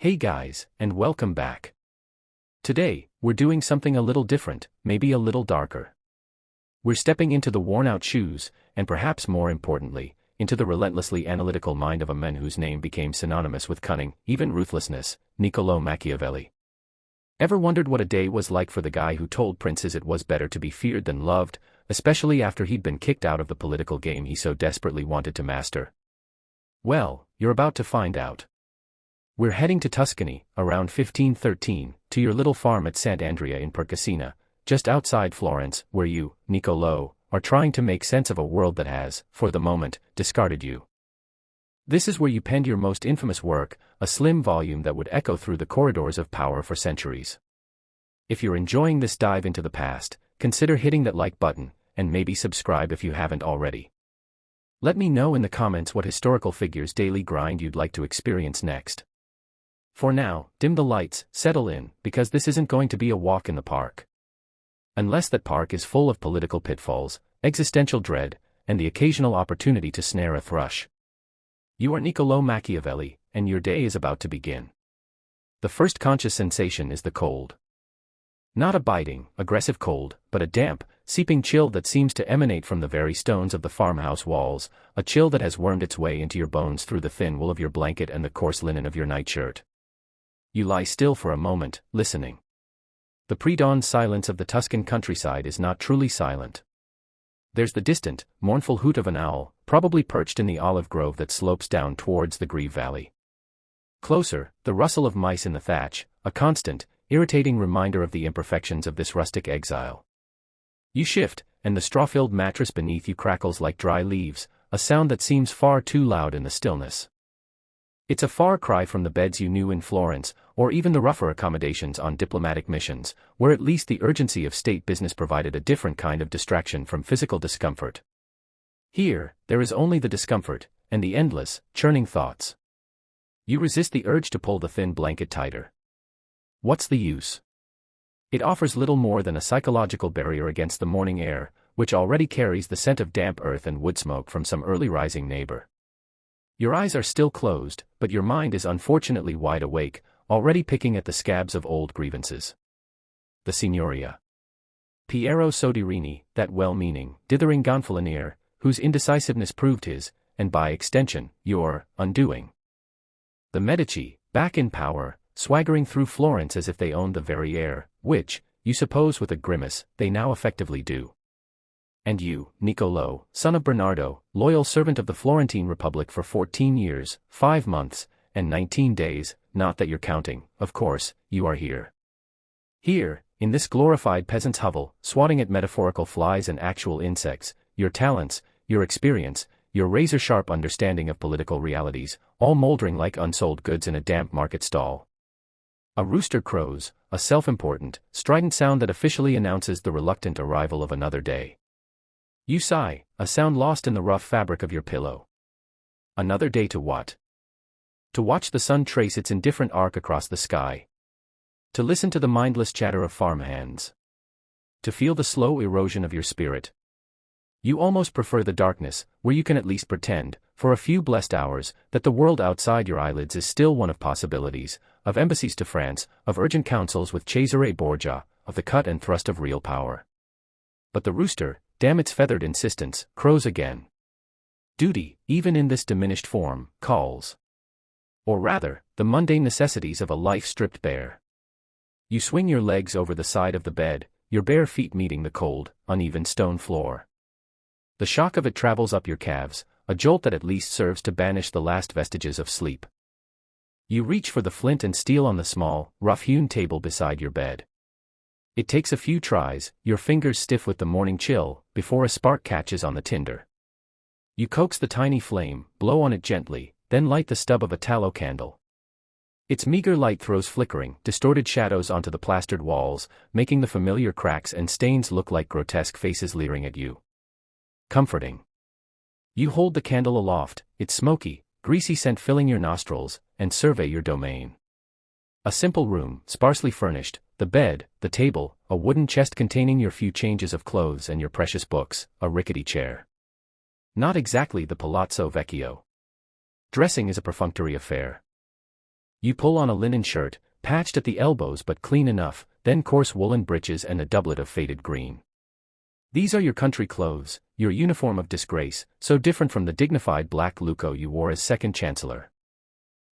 Hey guys, and welcome back. Today, we're doing something a little different, maybe a little darker. We're stepping into the worn-out shoes, and perhaps more importantly, into the relentlessly analytical mind of a man whose name became synonymous with cunning, even ruthlessness, Niccolò Machiavelli. Ever wondered what a day was like for the guy who told princes it was better to be feared than loved, especially after he'd been kicked out of the political game he so desperately wanted to master? Well, you're about to find out. We're heading to Tuscany, around 1513, to your little farm at Sant'Andrea in Percasina, just outside Florence, where you, Niccolò, are trying to make sense of a world that has, for the moment, discarded you. This is where you penned your most infamous work, a slim volume that would echo through the corridors of power for centuries. If you're enjoying this dive into the past, consider hitting that like button, and maybe subscribe if you haven't already. Let me know in the comments what historical figure's daily grind you'd like to experience next. For now, dim the lights, settle in, because this isn't going to be a walk in the park. Unless that park is full of political pitfalls, existential dread, and the occasional opportunity to snare a thrush. You are Niccolò Machiavelli, and your day is about to begin. The first conscious sensation is the cold. Not a biting, aggressive cold, but a damp, seeping chill that seems to emanate from the very stones of the farmhouse walls, a chill that has wormed its way into your bones through the thin wool of your blanket and the coarse linen of your nightshirt. You lie still for a moment, listening. The pre-dawn silence of the Tuscan countryside is not truly silent. There's the distant, mournful hoot of an owl, probably perched in the olive grove that slopes down towards the Greve Valley. Closer, the rustle of mice in the thatch, a constant, irritating reminder of the imperfections of this rustic exile. You shift, and the straw-filled mattress beneath you crackles like dry leaves, a sound that seems far too loud in the stillness. It's a far cry from the beds you knew in Florence, or even the rougher accommodations on diplomatic missions, where at least the urgency of state business provided a different kind of distraction from physical discomfort. Here, there is only the discomfort, and the endless, churning thoughts. You resist the urge to pull the thin blanket tighter. What's the use? It offers little more than a psychological barrier against the morning air, which already carries the scent of damp earth and wood smoke from some early rising neighbor. Your eyes are still closed, but your mind is unfortunately wide awake, already picking at the scabs of old grievances. The Signoria Piero Soderini, that well-meaning, dithering gonfalonier, whose indecisiveness proved his, and by extension, your, undoing. The Medici, back in power, swaggering through Florence as if they owned the very air, which, you suppose with a grimace, they now effectively do. And you, Niccolò, son of Bernardo, loyal servant of the Florentine Republic for 14 years, 5 months, and 19 days, not that you're counting, of course, you are here. Here, in this glorified peasant's hovel, swatting at metaphorical flies and actual insects, your talents, your experience, your razor-sharp understanding of political realities, all moldering like unsold goods in a damp market stall. A rooster crows, a self-important, strident sound that officially announces the reluctant arrival of another day. You sigh, a sound lost in the rough fabric of your pillow. Another day to what? To watch the sun trace its indifferent arc across the sky. To listen to the mindless chatter of farmhands. To feel the slow erosion of your spirit. You almost prefer the darkness, where you can at least pretend, for a few blessed hours, that the world outside your eyelids is still one of possibilities, of embassies to France, of urgent councils with Cesare Borgia, of the cut and thrust of real power. But the rooster, damn its feathered insistence, crows again. Duty, even in this diminished form, calls. Or rather, the mundane necessities of a life stripped bare. You swing your legs over the side of the bed, your bare feet meeting the cold, uneven stone floor. The shock of it travels up your calves, a jolt that at least serves to banish the last vestiges of sleep. You reach for the flint and steel on the small, rough-hewn table beside your bed. It takes a few tries, your fingers stiff with the morning chill, before a spark catches on the tinder. You coax the tiny flame, blow on it gently, then light the stub of a tallow candle. Its meager light throws flickering, distorted shadows onto the plastered walls, making the familiar cracks and stains look like grotesque faces leering at you. Comforting. You hold the candle aloft, its smoky, greasy scent filling your nostrils, and survey your domain. A simple room, sparsely furnished, the bed, the table, a wooden chest containing your few changes of clothes and your precious books, a rickety chair. Not exactly the Palazzo Vecchio. Dressing is a perfunctory affair. You pull on a linen shirt, patched at the elbows but clean enough, then coarse woolen breeches and a doublet of faded green. These are your country clothes, your uniform of disgrace, so different from the dignified black lucco you wore as second chancellor.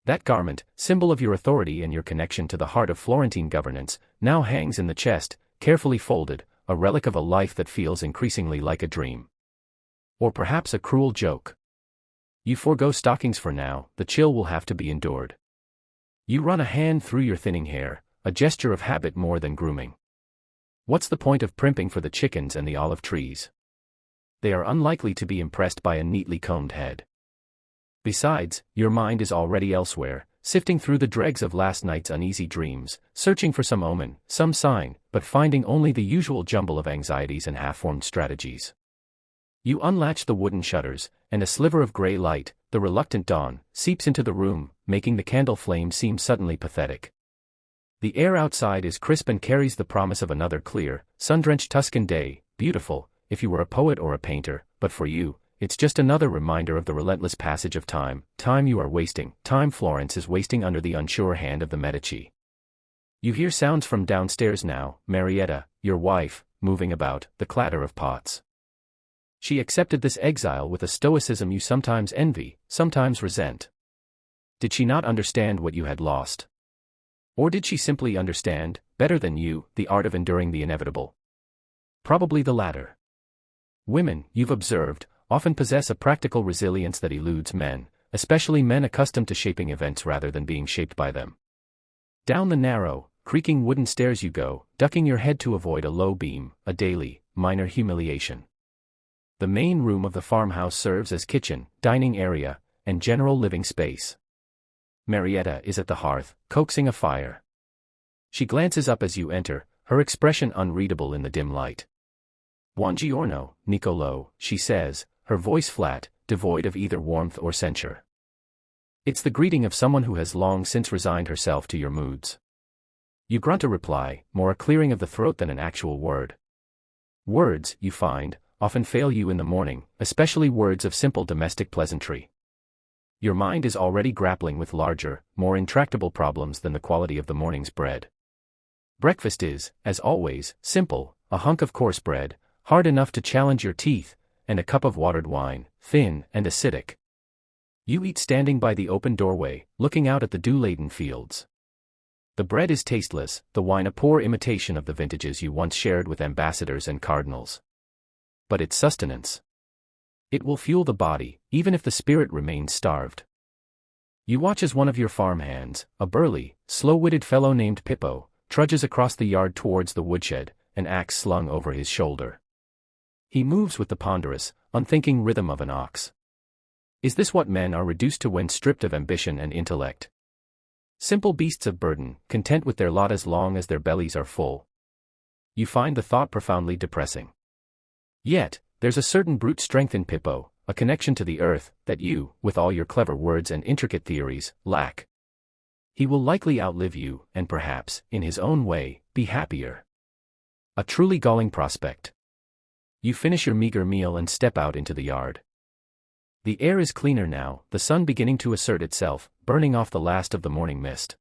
That garment, symbol of your authority and your connection to the heart of Florentine governance, now hangs in the chest, carefully folded, a relic of a life that feels increasingly like a dream. Or perhaps a cruel joke. You forego stockings for now, the chill will have to be endured. You run a hand through your thinning hair, a gesture of habit more than grooming. What's the point of primping for the chickens and the olive trees? They are unlikely to be impressed by a neatly combed head. Besides, your mind is already elsewhere, sifting through the dregs of last night's uneasy dreams, searching for some omen, some sign, but finding only the usual jumble of anxieties and half-formed strategies. You unlatch the wooden shutters, and a sliver of gray light, the reluctant dawn, seeps into the room, making the candle flame seem suddenly pathetic. The air outside is crisp and carries the promise of another clear, sun-drenched Tuscan day, beautiful, if you were a poet or a painter, but for you, it's just another reminder of the relentless passage of time, time you are wasting, time Florence is wasting under the unsure hand of the Medici. You hear sounds from downstairs now, Marietta, your wife, moving about, the clatter of pots. She accepted this exile with a stoicism you sometimes envy, sometimes resent. Did she not understand what you had lost? Or did she simply understand, better than you, the art of enduring the inevitable? Probably the latter. Women, you've observed, often possess a practical resilience that eludes men, especially men accustomed to shaping events rather than being shaped by them. Down the narrow, creaking wooden stairs you go, ducking your head to avoid a low beam, a daily, minor humiliation. The main room of the farmhouse serves as kitchen, dining area, and general living space. Marietta is at the hearth, coaxing a fire. She glances up as you enter, her expression unreadable in the dim light. Buongiorno, Niccolò, she says, her voice flat, devoid of either warmth or censure. It's the greeting of someone who has long since resigned herself to your moods. You grunt a reply, more a clearing of the throat than an actual word. Words, you find, often fail you in the morning, especially words of simple domestic pleasantry. Your mind is already grappling with larger, more intractable problems than the quality of the morning's bread. Breakfast is, as always, simple, a hunk of coarse bread, hard enough to challenge your teeth, and a cup of watered wine, thin and acidic. You eat standing by the open doorway, looking out at the dew-laden fields. The bread is tasteless, the wine a poor imitation of the vintages you once shared with ambassadors and cardinals. But it's sustenance. It will fuel the body, even if the spirit remains starved. You watch as one of your farmhands, a burly, slow-witted fellow named Pippo, trudges across the yard towards the woodshed, an axe slung over his shoulder. He moves with the ponderous, unthinking rhythm of an ox. Is this what men are reduced to when stripped of ambition and intellect? Simple beasts of burden, content with their lot as long as their bellies are full. You find the thought profoundly depressing. Yet, there's a certain brute strength in Pippo, a connection to the earth, that you, with all your clever words and intricate theories, lack. He will likely outlive you, and perhaps, in his own way, be happier. A truly galling prospect. You finish your meager meal and step out into the yard. The air is cleaner now, the sun beginning to assert itself, burning off the last of the morning mist.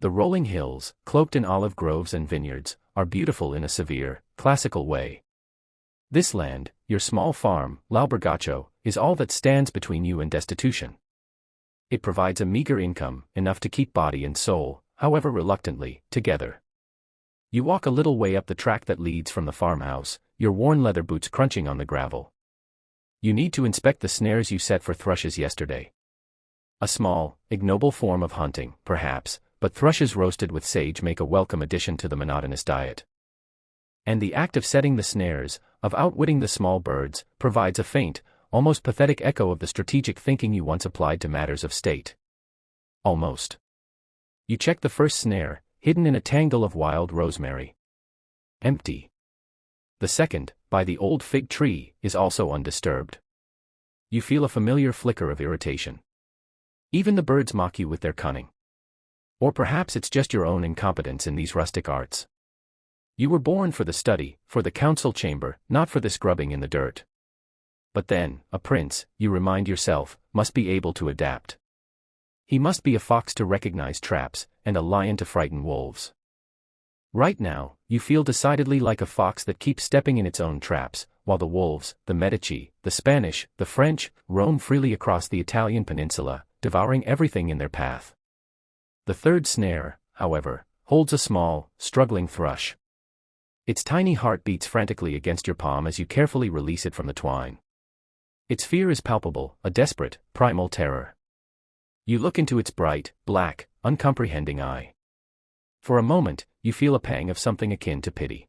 The rolling hills, cloaked in olive groves and vineyards, are beautiful in a severe, classical way. This land, your small farm, l'Albergaccio, is all that stands between you and destitution. It provides a meager income, enough to keep body and soul, however reluctantly, together. You walk a little way up the track that leads from the farmhouse, your worn leather boots crunching on the gravel. You need to inspect the snares you set for thrushes yesterday. A small, ignoble form of hunting, perhaps, but thrushes roasted with sage make a welcome addition to the monotonous diet. And the act of setting the snares, of outwitting the small birds, provides a faint, almost pathetic echo of the strategic thinking you once applied to matters of state. Almost. You check the first snare, hidden in a tangle of wild rosemary. Empty. The second, by the old fig tree, is also undisturbed. You feel a familiar flicker of irritation. Even the birds mock you with their cunning. Or perhaps it's just your own incompetence in these rustic arts. You were born for the study, for the council chamber, not for this grubbing in the dirt. But then, a prince, you remind yourself, must be able to adapt. He must be a fox to recognize traps, and a lion to frighten wolves. Right now, you feel decidedly like a fox that keeps stepping in its own traps, while the wolves, the Medici, the Spanish, the French, roam freely across the Italian peninsula, devouring everything in their path. The third snare, however, holds a small, struggling thrush. Its tiny heart beats frantically against your palm as you carefully release it from the twine. Its fear is palpable, a desperate, primal terror. You look into its bright, black, uncomprehending eye. For a moment, you feel a pang of something akin to pity.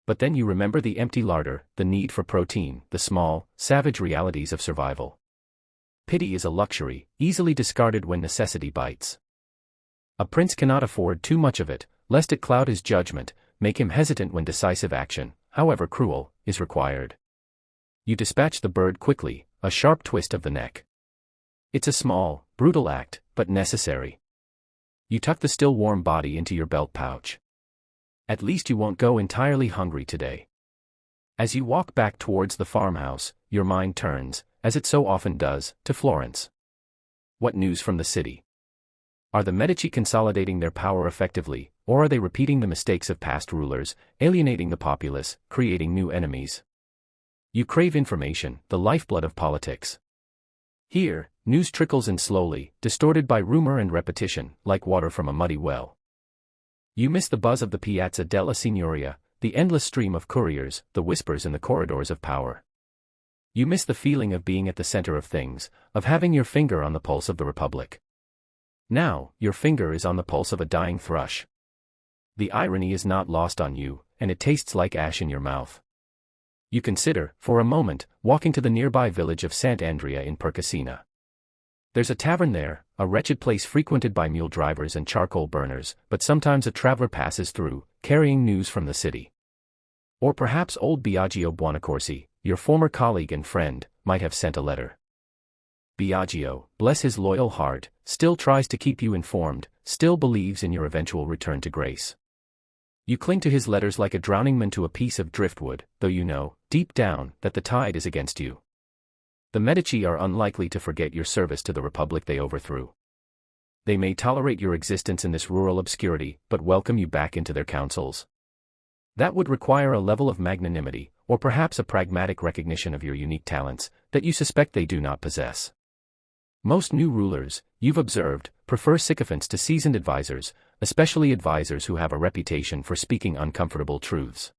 But then you remember the empty larder, the need for protein, the small, savage realities of survival. Pity is a luxury, easily discarded when necessity bites. A prince cannot afford too much of it, lest it cloud his judgment, make him hesitant when decisive action, however cruel, is required. You dispatch the bird quickly, a sharp twist of the neck. It's a small, brutal act, but necessary. You tuck the still warm body into your belt pouch. At least you won't go entirely hungry today. As you walk back towards the farmhouse, your mind turns, as it so often does, to Florence. What news from the city? Are the Medici consolidating their power effectively, or are they repeating the mistakes of past rulers, alienating the populace, creating new enemies? You crave information, the lifeblood of politics. Here, news trickles in slowly, distorted by rumor and repetition, like water from a muddy well. You miss the buzz of the Piazza della Signoria, the endless stream of couriers, the whispers in the corridors of power. You miss the feeling of being at the center of things, of having your finger on the pulse of the Republic. Now, your finger is on the pulse of a dying thrush. The irony is not lost on you, and it tastes like ash in your mouth. You consider, for a moment, walking to the nearby village of Sant'Andrea in Percasina. There's a tavern there, a wretched place frequented by mule drivers and charcoal burners, but sometimes a traveler passes through, carrying news from the city. Or perhaps old Biagio Buonaccorsi, your former colleague and friend, might have sent a letter. Biagio, bless his loyal heart, still tries to keep you informed, still believes in your eventual return to grace. You cling to his letters like a drowning man to a piece of driftwood, though you know, deep down, that the tide is against you. The Medici are unlikely to forget your service to the Republic they overthrew. They may tolerate your existence in this rural obscurity, but welcome you back into their councils. That would require a level of magnanimity, or perhaps a pragmatic recognition of your unique talents, that you suspect they do not possess. Most new rulers, you've observed, prefer sycophants to seasoned advisors, especially advisors who have a reputation for speaking uncomfortable truths.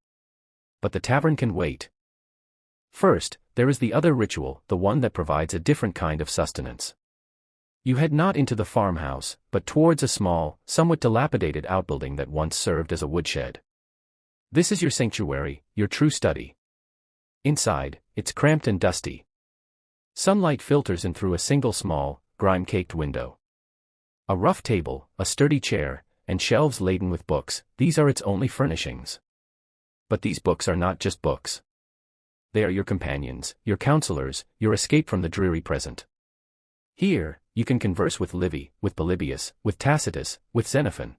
But the tavern can wait. First, there is the other ritual, the one that provides a different kind of sustenance. You head not into the farmhouse, but towards a small, somewhat dilapidated outbuilding that once served as a woodshed. This is your sanctuary, your true study. Inside, it's cramped and dusty. Sunlight filters in through a single small, grime-caked window. A rough table, a sturdy chair, and shelves laden with books, these are its only furnishings. But these books are not just books. They are your companions, your counselors, your escape from the dreary present. Here, you can converse with Livy, with Polybius, with Tacitus, with Xenophon.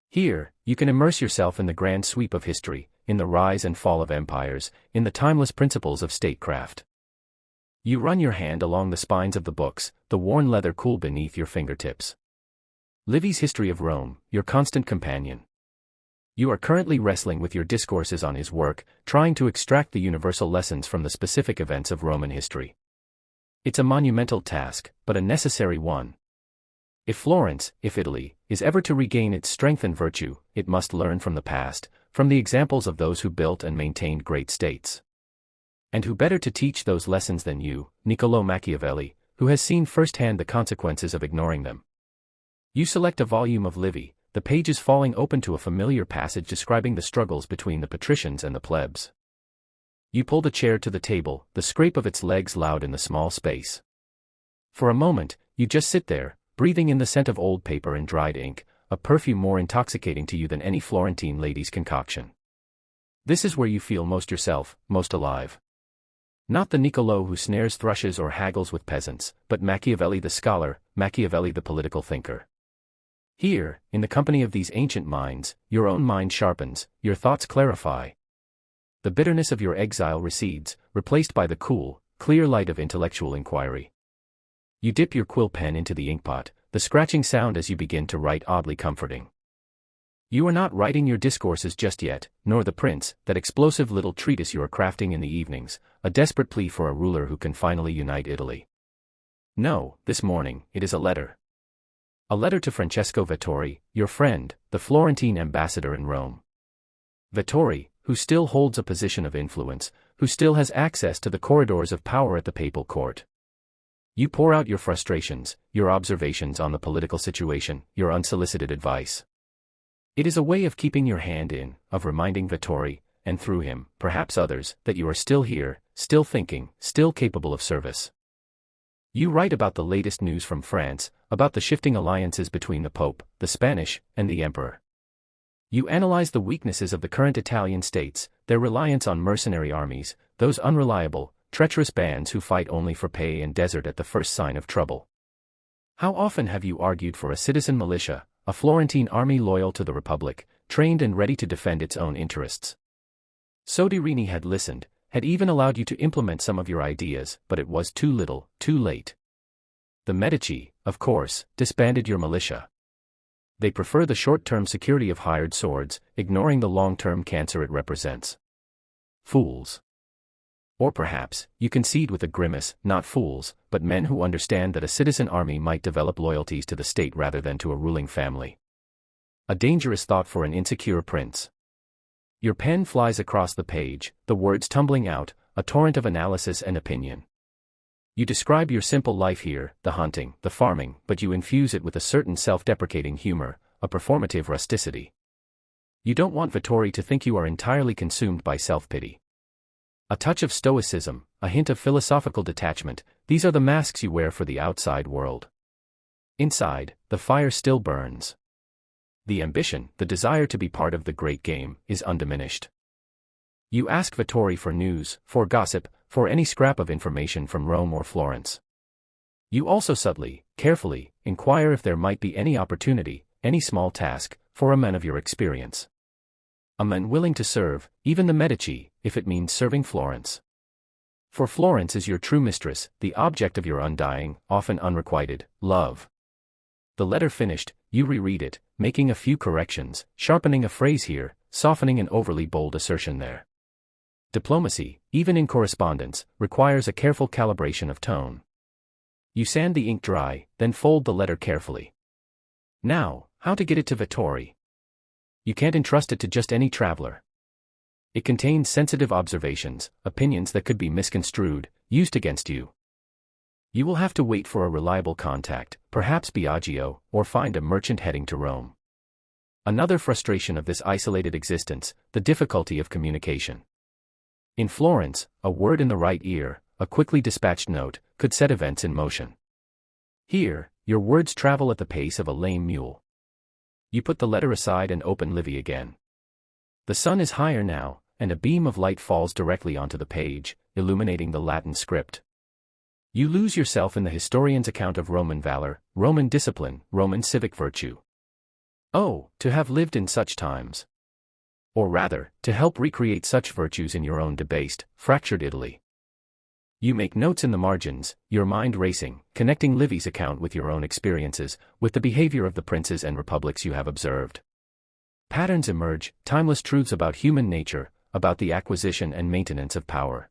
Here, you can immerse yourself in the grand sweep of history, in the rise and fall of empires, in the timeless principles of statecraft. You run your hand along the spines of the books, the worn leather cool beneath your fingertips. Livy's History of Rome, your constant companion. You are currently wrestling with your discourses on his work, trying to extract the universal lessons from the specific events of Roman history. It's a monumental task, but a necessary one. If Florence, if Italy, is ever to regain its strength and virtue, it must learn from the past, from the examples of those who built and maintained great states. And who better to teach those lessons than you, Niccolò Machiavelli, who has seen firsthand the consequences of ignoring them. You select a volume of Livy, the pages falling open to a familiar passage describing the struggles between the patricians and the plebs. You pull the chair to the table, the scrape of its legs loud in the small space. For a moment, you just sit there, breathing in the scent of old paper and dried ink, a perfume more intoxicating to you than any Florentine lady's concoction. This is where you feel most yourself, most alive. Not the Niccolò who snares thrushes or haggles with peasants, but Machiavelli the scholar, Machiavelli the political thinker. Here, in the company of these ancient minds, your own mind sharpens, your thoughts clarify. The bitterness of your exile recedes, replaced by the cool, clear light of intellectual inquiry. You dip your quill pen into the inkpot, the scratching sound as you begin to write oddly comforting. You are not writing your discourses just yet, nor the prince, that explosive little treatise you are crafting in the evenings, a desperate plea for a ruler who can finally unite Italy. No, this morning, it is a letter. A letter to Francesco Vettori, your friend, the Florentine ambassador in Rome. Vettori, who still holds a position of influence, who still has access to the corridors of power at the papal court. You pour out your frustrations, your observations on the political situation, your unsolicited advice. It is a way of keeping your hand in, of reminding Vettori, and through him, perhaps others, that you are still here, still thinking, still capable of service. You write about the latest news from France, about the shifting alliances between the Pope, the Spanish, and the Emperor. You analyze the weaknesses of the current Italian states, their reliance on mercenary armies, those unreliable, treacherous bands who fight only for pay and desert at the first sign of trouble. How often have you argued for a citizen militia, a Florentine army loyal to the Republic, trained and ready to defend its own interests? Soderini had listened, had even allowed you to implement some of your ideas, but it was too little, too late. The Medici, of course, disbanded your militia. They prefer the short-term security of hired swords, ignoring the long-term cancer it represents. Fools. Or perhaps, you concede with a grimace, not fools, but men who understand that a citizen army might develop loyalties to the state rather than to a ruling family. A dangerous thought for an insecure prince. Your pen flies across the page, the words tumbling out, a torrent of analysis and opinion. You describe your simple life here, the hunting, the farming, but you infuse it with a certain self-deprecating humor, a performative rusticity. You don't want Vettori to think you are entirely consumed by self-pity. A touch of stoicism, a hint of philosophical detachment, these are the masks you wear for the outside world. Inside, the fire still burns. The ambition, the desire to be part of the great game, is undiminished. You ask Vettori for news, for gossip, for any scrap of information from Rome or Florence. You also subtly, carefully, inquire if there might be any opportunity, any small task, for a man of your experience. A man willing to serve, even the Medici, if it means serving Florence. For Florence is your true mistress, the object of your undying, often unrequited, love. The letter finished, you reread it, making a few corrections, sharpening a phrase here, softening an overly bold assertion there. Diplomacy, even in correspondence, requires a careful calibration of tone. You sand the ink dry, then fold the letter carefully. Now, how to get it to Vettori? You can't entrust it to just any traveler. It contains sensitive observations, opinions that could be misconstrued, used against you. You will have to wait for a reliable contact, perhaps Biagio, or find a merchant heading to Rome. Another frustration of this isolated existence, the difficulty of communication. In Florence, a word in the right ear, a quickly dispatched note, could set events in motion. Here, your words travel at the pace of a lame mule. You put the letter aside and open Livy again. The sun is higher now, and a beam of light falls directly onto the page, illuminating the Latin script. You lose yourself in the historian's account of Roman valor, Roman discipline, Roman civic virtue. Oh, to have lived in such times! Or rather, to help recreate such virtues in your own debased, fractured Italy. You make notes in the margins, your mind racing, connecting Livy's account with your own experiences, with the behavior of the princes and republics you have observed. Patterns emerge, timeless truths about human nature, about the acquisition and maintenance of power.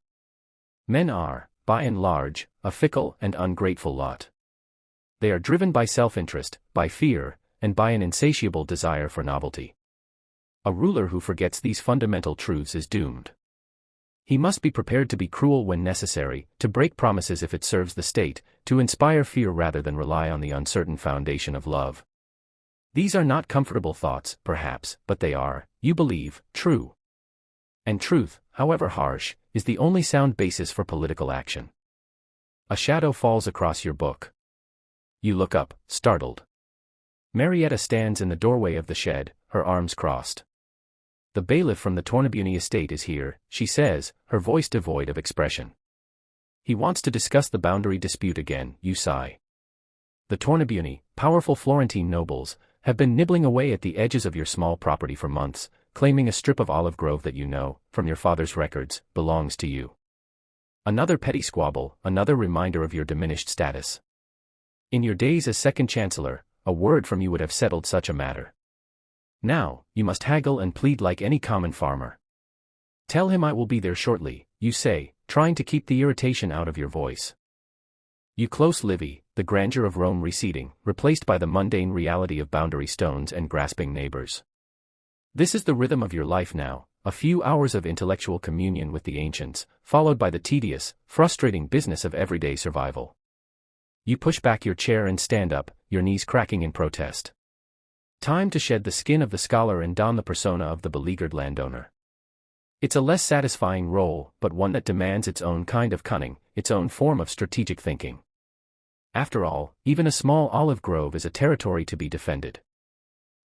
Men are, by and large, a fickle and ungrateful lot. They are driven by self-interest, by fear, and by an insatiable desire for novelty. A ruler who forgets these fundamental truths is doomed. He must be prepared to be cruel when necessary, to break promises if it serves the state, to inspire fear rather than rely on the uncertain foundation of love. These are not comfortable thoughts, perhaps, but they are, you believe, true. And truth, however harsh, is the only sound basis for political action. A shadow falls across your book. You look up, startled. Marietta stands in the doorway of the shed, her arms crossed. The bailiff from the Tornabuoni estate is here, she says, her voice devoid of expression. He wants to discuss the boundary dispute again, you sigh. The Tornabuoni, powerful Florentine nobles, have been nibbling away at the edges of your small property for months, claiming a strip of olive grove that you know, from your father's records, belongs to you. Another petty squabble, another reminder of your diminished status. In your days as second chancellor, a word from you would have settled such a matter. Now, you must haggle and plead like any common farmer. Tell him I will be there shortly, you say, trying to keep the irritation out of your voice. You close Livy, the grandeur of Rome receding, replaced by the mundane reality of boundary stones and grasping neighbors. This is the rhythm of your life now, a few hours of intellectual communion with the ancients, followed by the tedious, frustrating business of everyday survival. You push back your chair and stand up, your knees cracking in protest. Time to shed the skin of the scholar and don the persona of the beleaguered landowner. It's a less satisfying role, but one that demands its own kind of cunning, its own form of strategic thinking. After all, even a small olive grove is a territory to be defended.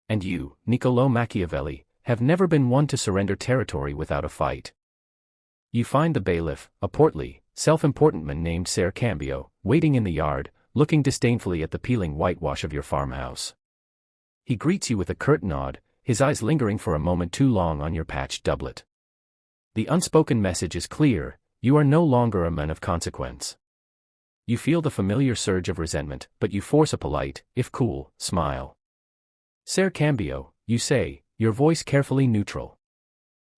And you, Niccolò Machiavelli, have never been one to surrender territory without a fight. You find the bailiff, a portly, self-important man named Ser Cambio, waiting in the yard, looking disdainfully at the peeling whitewash of your farmhouse. He greets you with a curt nod, his eyes lingering for a moment too long on your patched doublet. The unspoken message is clear: you are no longer a man of consequence. You feel the familiar surge of resentment, but you force a polite, if cool, smile. Ser Cambio, you say, your voice carefully neutral.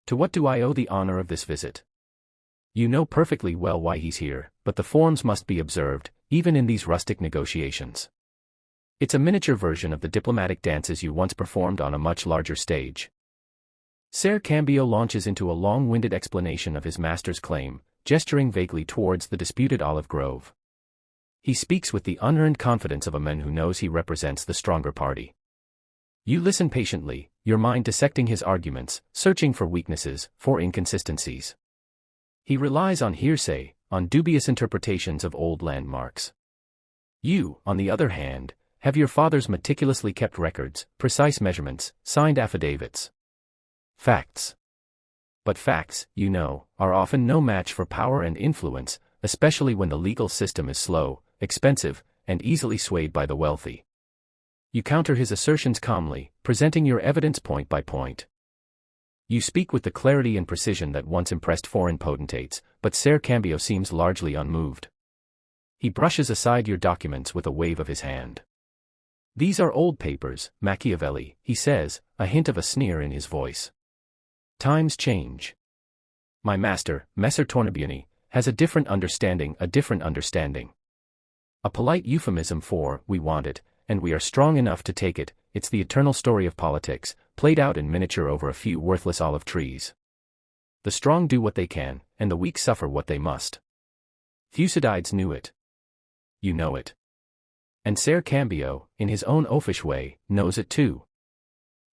To what do I owe the honor of this visit? You know perfectly well why he's here, but the forms must be observed, even in these rustic negotiations. It's a miniature version of the diplomatic dances you once performed on a much larger stage. Ser Cambio launches into a long-winded explanation of his master's claim, gesturing vaguely towards the disputed olive grove. He speaks with the unearned confidence of a man who knows he represents the stronger party. You listen patiently, your mind dissecting his arguments, searching for weaknesses, for inconsistencies. He relies on hearsay, on dubious interpretations of old landmarks. You, on the other hand, have your father's meticulously kept records, precise measurements, signed affidavits. Facts. But facts, you know, are often no match for power and influence, especially when the legal system is slow, expensive, and easily swayed by the wealthy. You counter his assertions calmly, presenting your evidence point by point. You speak with the clarity and precision that once impressed foreign potentates, but Ser Cambio seems largely unmoved. He brushes aside your documents with a wave of his hand. These are old papers, Machiavelli, he says, a hint of a sneer in his voice. Times change. My master, Messer Tornabuoni, has a different understanding. A polite euphemism for, we want it, and we are strong enough to take it. It's the eternal story of politics, played out in miniature over a few worthless olive trees. The strong do what they can, and the weak suffer what they must. Thucydides knew it. You know it. And Ser Cambio, in his own oafish way, knows it too.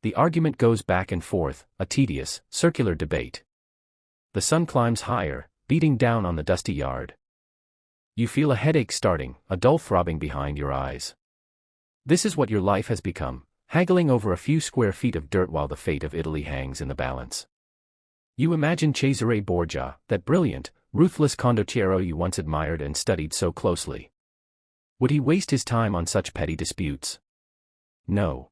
The argument goes back and forth, a tedious, circular debate. The sun climbs higher, beating down on the dusty yard. You feel a headache starting, a dull throbbing behind your eyes. This is what your life has become, haggling over a few square feet of dirt while the fate of Italy hangs in the balance. You imagine Cesare Borgia, that brilliant, ruthless condottiero you once admired and studied so closely. Would he waste his time on such petty disputes? No.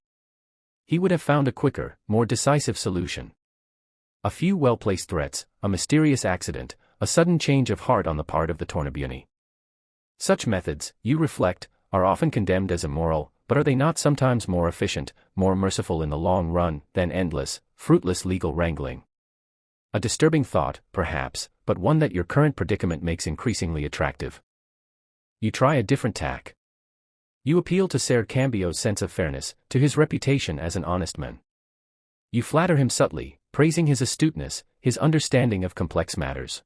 He would have found a quicker, more decisive solution. A few well-placed threats, a mysterious accident, a sudden change of heart on the part of the Tornabuoni. Such methods, you reflect, are often condemned as immoral, but are they not sometimes more efficient, more merciful in the long run, than endless, fruitless legal wrangling? A disturbing thought, perhaps, but one that your current predicament makes increasingly attractive. You try a different tack. You appeal to Ser Cambio's sense of fairness, to his reputation as an honest man. You flatter him subtly, praising his astuteness, his understanding of complex matters.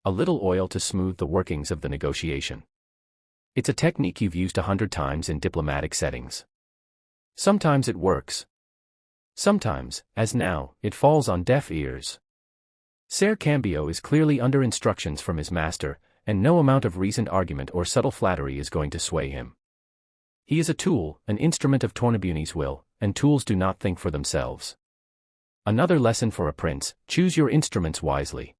A little oil to smooth the workings of the negotiation. It's a technique you've used 100 times in diplomatic settings. Sometimes it works. Sometimes, as now, it falls on deaf ears. Ser Cambio is clearly under instructions from his master, and no amount of reasoned argument or subtle flattery is going to sway him. He is a tool, an instrument of Tornabuoni's will, and tools do not think for themselves. Another lesson for a prince: choose your instruments wisely.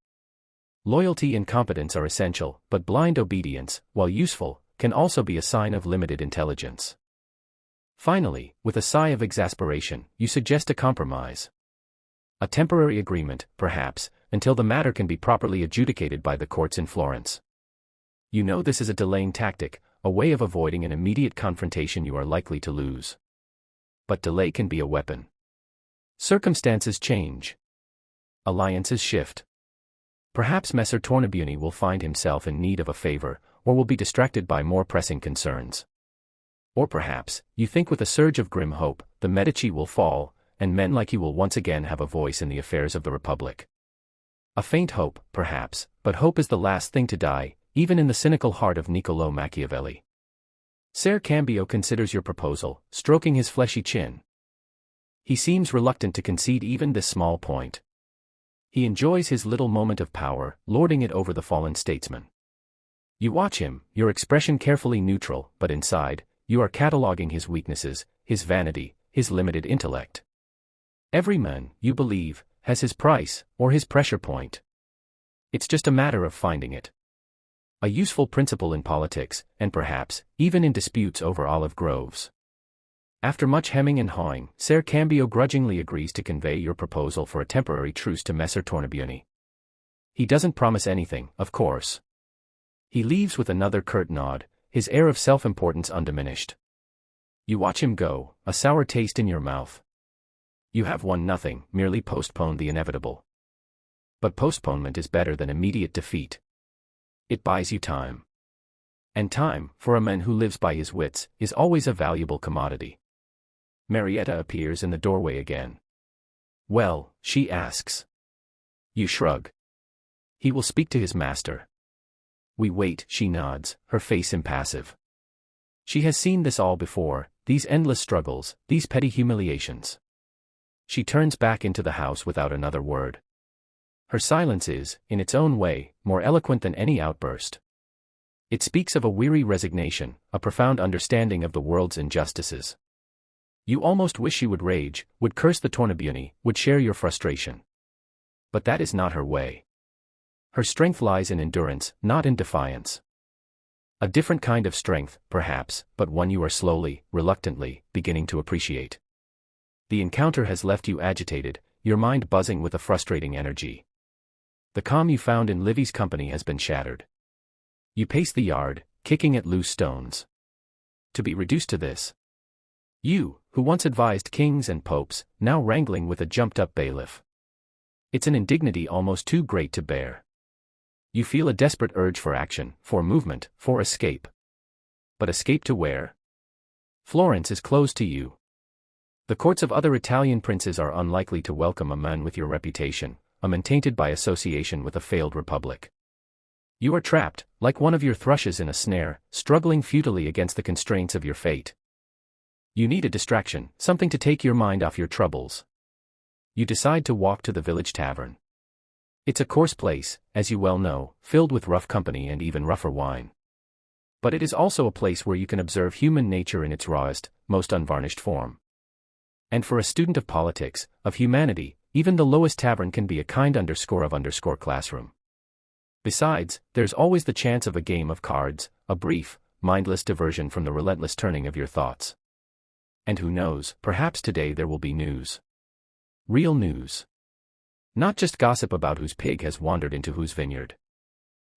Loyalty and competence are essential, but blind obedience, while useful, can also be a sign of limited intelligence. Finally, with a sigh of exasperation, you suggest a compromise. A temporary agreement, perhaps, until the matter can be properly adjudicated by the courts in Florence. You know this is a delaying tactic, a way of avoiding an immediate confrontation you are likely to lose. But delay can be a weapon. Circumstances change. Alliances shift. Perhaps Messer Tornabuoni will find himself in need of a favor, or will be distracted by more pressing concerns. Or perhaps, you think with a surge of grim hope, the Medici will fall, and men like you will once again have a voice in the affairs of the Republic. A faint hope, perhaps, but hope is the last thing to die, even in the cynical heart of Niccolò Machiavelli. Ser Cambio considers your proposal, stroking his fleshy chin. He seems reluctant to concede even this small point. He enjoys his little moment of power, lording it over the fallen statesman. You watch him, your expression carefully neutral, but inside, you are cataloguing his weaknesses, his vanity, his limited intellect. Every man, you believe, has his price, or his pressure point. It's just a matter of finding it. A useful principle in politics, and perhaps, even in disputes over olive groves. After much hemming and hawing, Ser Cambio grudgingly agrees to convey your proposal for a temporary truce to Messer Tornabuoni. He doesn't promise anything, of course. He leaves with another curt nod, his air of self-importance undiminished. You watch him go, a sour taste in your mouth. You have won nothing, merely postponed the inevitable. But postponement is better than immediate defeat. It buys you time. And time, for a man who lives by his wits, is always a valuable commodity. Marietta appears in the doorway again. Well, she asks. You shrug. He will speak to his master. We wait, she nods, her face impassive. She has seen this all before, these endless struggles, these petty humiliations. She turns back into the house without another word. Her silence is, in its own way, more eloquent than any outburst. It speaks of a weary resignation, a profound understanding of the world's injustices. You almost wish she would rage, would curse the Tornabuoni, would share your frustration. But that is not her way. Her strength lies in endurance, not in defiance. A different kind of strength, perhaps, but one you are slowly, reluctantly, beginning to appreciate. The encounter has left you agitated, your mind buzzing with a frustrating energy. The calm you found in Livy's company has been shattered. You pace the yard, kicking at loose stones. To be reduced to this. You, who once advised kings and popes, now wrangling with a jumped-up bailiff. It's an indignity almost too great to bear. You feel a desperate urge for action, for movement, for escape. But escape to where? Florence is closed to you. The courts of other Italian princes are unlikely to welcome a man with your reputation, a man tainted by association with a failed republic. You are trapped, like one of your thrushes in a snare, struggling futilely against the constraints of your fate. You need a distraction, something to take your mind off your troubles. You decide to walk to the village tavern. It's a coarse place, as you well know, filled with rough company and even rougher wine. But it is also a place where you can observe human nature in its rawest, most unvarnished form. And for a student of politics, of humanity, even the lowest tavern can be a kind _of_ classroom. Besides, there's always the chance of a game of cards, a brief, mindless diversion from the relentless turning of your thoughts. And who knows, perhaps today there will be news. Real news. Not just gossip about whose pig has wandered into whose vineyard.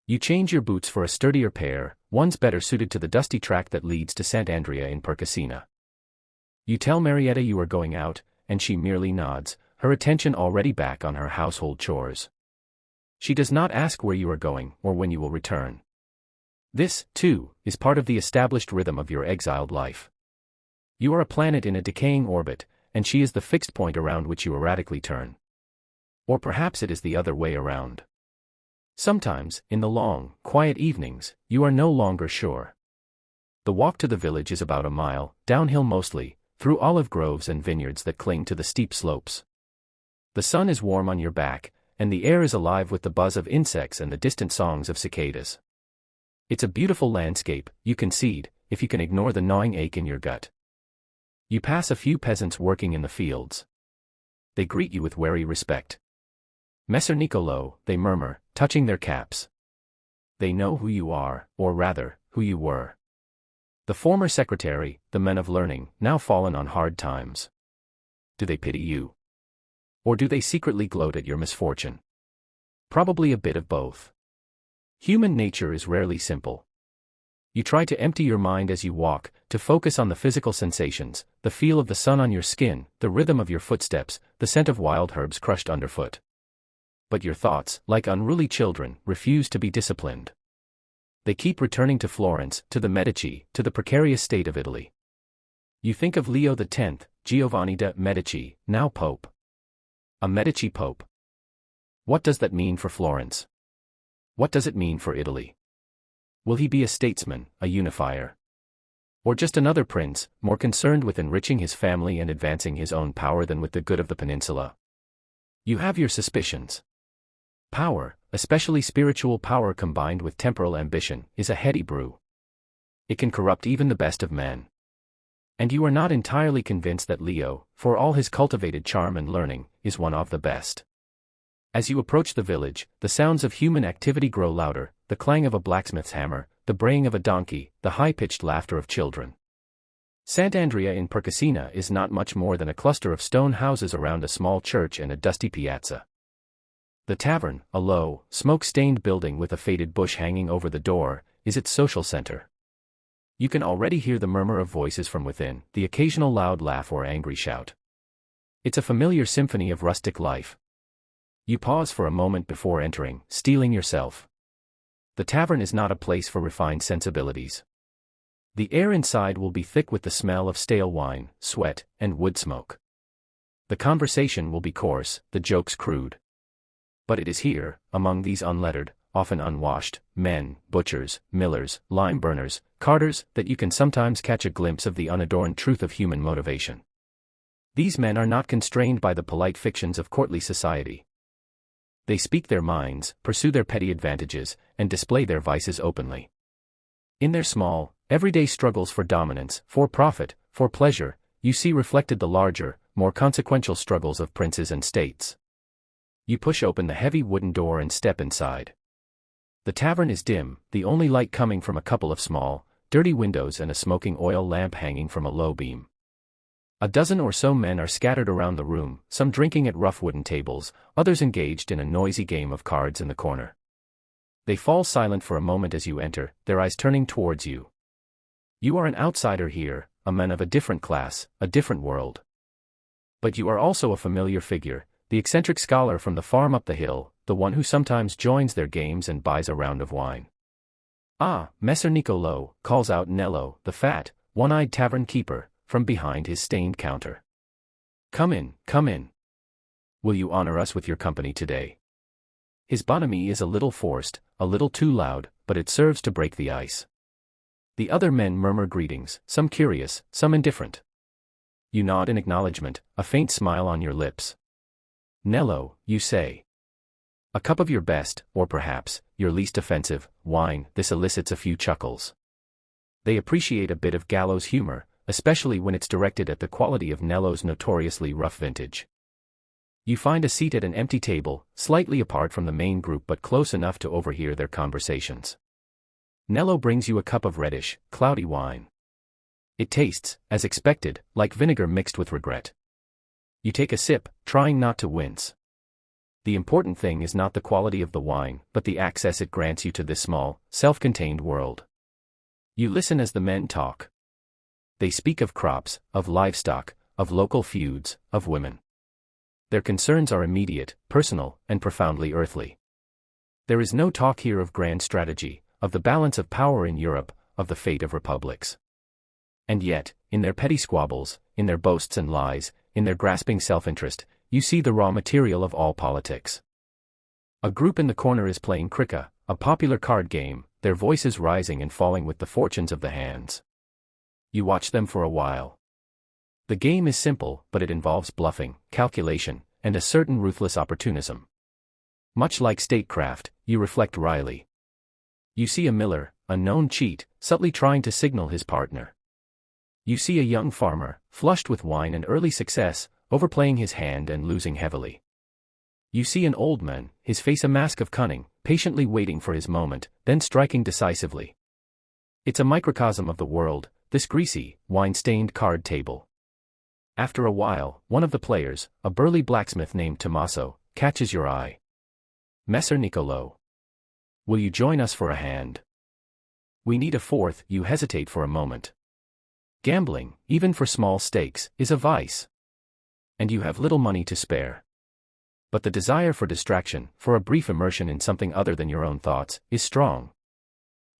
You change your boots for a sturdier pair, ones better suited to the dusty track that leads to Sant'Andrea in Percasina. You tell Marietta you are going out, and she merely nods, her attention already back on her household chores. She does not ask where you are going, or when you will return. This, too, is part of the established rhythm of your exiled life. You are a planet in a decaying orbit, and she is the fixed point around which you erratically turn. Or perhaps it is the other way around. Sometimes, in the long, quiet evenings, you are no longer sure. The walk to the village is about a mile, downhill mostly, through olive groves and vineyards that cling to the steep slopes. The sun is warm on your back, and the air is alive with the buzz of insects and the distant songs of cicadas. It's a beautiful landscape, you concede, if you can ignore the gnawing ache in your gut. You pass a few peasants working in the fields. They greet you with wary respect. Messer Niccolò, they murmur, touching their caps. They know who you are, or rather, who you were. The former secretary, the men of learning, now fallen on hard times. Do they pity you? Or do they secretly gloat at your misfortune? Probably a bit of both. Human nature is rarely simple. You try to empty your mind as you walk, to focus on the physical sensations, the feel of the sun on your skin, the rhythm of your footsteps, the scent of wild herbs crushed underfoot. But your thoughts, like unruly children, refuse to be disciplined. They keep returning to Florence, to the Medici, to the precarious state of Italy. You think of Leo X, Giovanni de' Medici, now Pope. A Medici Pope. What does that mean for Florence? What does it mean for Italy? Will he be a statesman, a unifier? Or just another prince, more concerned with enriching his family and advancing his own power than with the good of the peninsula? You have your suspicions. Power, especially spiritual power combined with temporal ambition, is a heady brew. It can corrupt even the best of men. And you are not entirely convinced that Leo, for all his cultivated charm and learning, is one of the best. As you approach the village, the sounds of human activity grow louder, the clang of a blacksmith's hammer, the braying of a donkey, the high-pitched laughter of children. Sant'Andrea in Percasina is not much more than a cluster of stone houses around a small church and a dusty piazza. The tavern, a low, smoke-stained building with a faded bush hanging over the door, is its social center. You can already hear the murmur of voices from within, the occasional loud laugh or angry shout. It's a familiar symphony of rustic life. You pause for a moment before entering, steeling yourself. The tavern is not a place for refined sensibilities. The air inside will be thick with the smell of stale wine, sweat, and wood smoke. The conversation will be coarse, the jokes crude. But it is here, among these unlettered, often unwashed, men, butchers, millers, lime burners, carters, that you can sometimes catch a glimpse of the unadorned truth of human motivation. These men are not constrained by the polite fictions of courtly society. They speak their minds, pursue their petty advantages, and display their vices openly. In their small, everyday struggles for dominance, for profit, for pleasure, you see reflected the larger, more consequential struggles of princes and states. You push open the heavy wooden door and step inside. The tavern is dim, the only light coming from a couple of small, dirty windows and a smoking oil lamp hanging from a low beam. A dozen or so men are scattered around the room, some drinking at rough wooden tables, others engaged in a noisy game of cards in the corner. They fall silent for a moment as you enter, their eyes turning towards you. You are an outsider here, a man of a different class, a different world. But you are also a familiar figure, the eccentric scholar from the farm up the hill, the one who sometimes joins their games and buys a round of wine. "Ah, Messer Niccolo," calls out Nello, the fat, one-eyed tavern keeper, from behind his stained counter. Come in, come in. Will you honor us with your company today?" His bonhomie is a little forced, a little too loud, but it serves to break the ice. The other men murmur greetings, some curious, some indifferent. You nod in acknowledgement, a faint smile on your lips. "Nello," you say. "A cup of your best, or perhaps, your least offensive, wine." This elicits a few chuckles. They appreciate a bit of gallows humor, especially when it's directed at the quality of Nello's notoriously rough vintage. You find a seat at an empty table, slightly apart from the main group but close enough to overhear their conversations. Nello brings you a cup of reddish, cloudy wine. It tastes, as expected, like vinegar mixed with regret. You take a sip, trying not to wince. The important thing is not the quality of the wine, but the access it grants you to this small, self-contained world. You listen as the men talk. They speak of crops, of livestock, of local feuds, of women. Their concerns are immediate, personal, and profoundly earthly. There is no talk here of grand strategy, of the balance of power in Europe, of the fate of republics. And yet, in their petty squabbles, in their boasts and lies, in their grasping self-interest, you see the raw material of all politics. A group in the corner is playing cricket, a popular card game, their voices rising and falling with the fortunes of the hands. You watch them for a while. The game is simple, but it involves bluffing, calculation, and a certain ruthless opportunism. Much like statecraft, you reflect wryly. You see a miller, a known cheat, subtly trying to signal his partner. You see a young farmer, flushed with wine and early success, overplaying his hand and losing heavily. You see an old man, his face a mask of cunning, patiently waiting for his moment, then striking decisively. It's a microcosm of the world, this greasy, wine-stained card table. After a while, one of the players, a burly blacksmith named Tommaso, catches your eye. "Messer Niccolo, will you join us for a hand?" We need a fourth. You hesitate for a moment. Gambling, even for small stakes, is a vice. And you have little money to spare. But the desire for distraction, for a brief immersion in something other than your own thoughts, is strong.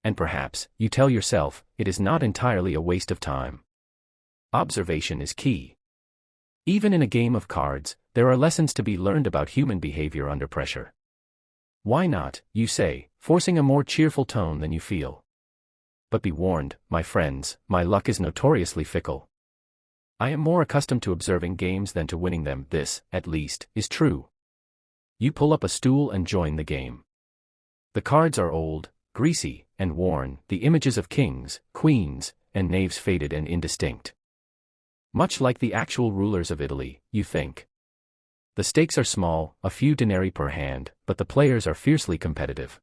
And perhaps, you tell yourself, it is not entirely a waste of time. Observation is key. Even in a game of cards, there are lessons to be learned about human behavior under pressure. Why not, you say, forcing a more cheerful tone than you feel? But be warned, my friends, my luck is notoriously fickle. I am more accustomed to observing games than to winning them. This, at least, is true. You pull up a stool and join the game. The cards are old, greasy, and worn, the images of kings, queens, and knaves faded and indistinct. Much like the actual rulers of Italy, you think. The stakes are small, a few denarii per hand, but the players are fiercely competitive.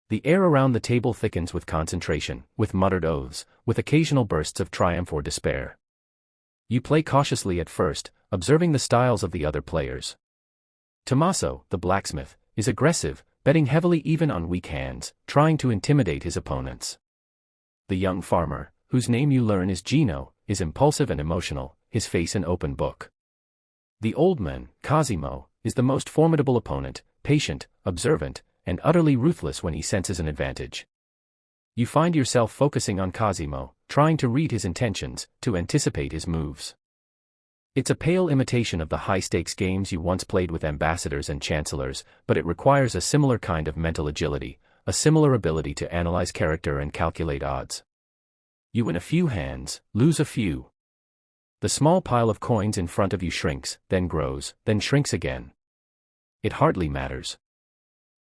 The air around the table thickens with concentration, with muttered oaths, with occasional bursts of triumph or despair. You play cautiously at first, observing the styles of the other players. Tommaso, the blacksmith, is aggressive, betting heavily even on weak hands, trying to intimidate his opponents. The young farmer, whose name you learn is Gino, is impulsive and emotional, his face an open book. The old man, Cosimo, is the most formidable opponent, patient, observant, and utterly ruthless when he senses an advantage. You find yourself focusing on Cosimo, trying to read his intentions, to anticipate his moves. It's a pale imitation of the high-stakes games you once played with ambassadors and chancellors, but it requires a similar kind of mental agility, a similar ability to analyze character and calculate odds. You win a few hands, lose a few. The small pile of coins in front of you shrinks, then grows, then shrinks again. It hardly matters.